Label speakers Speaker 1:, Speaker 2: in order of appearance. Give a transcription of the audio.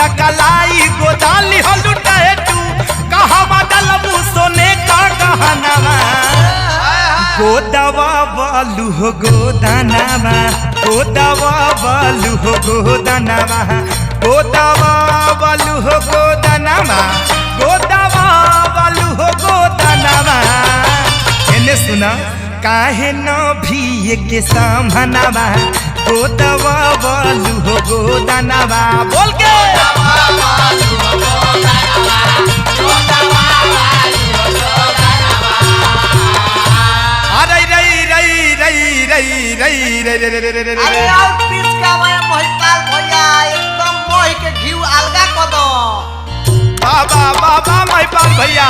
Speaker 1: पूरा कलाई गोदाली हलुटाए तू कहावा डलबू सोने का गहनावा गोदवा बालू हो गोदानावा गोदवा बालू हो गोदानावा गोदवा बालू हो गोदानावा गोदवा बालू हो गोदानावा एने सुना काहे न भी के सामनावा गोदवा बालू हो गोदानावा बोल के
Speaker 2: अरे और पीस का महिपाल भैया एकदम मोह के घी अलगा कर दो
Speaker 1: बाबा बाबा महिपाल भैया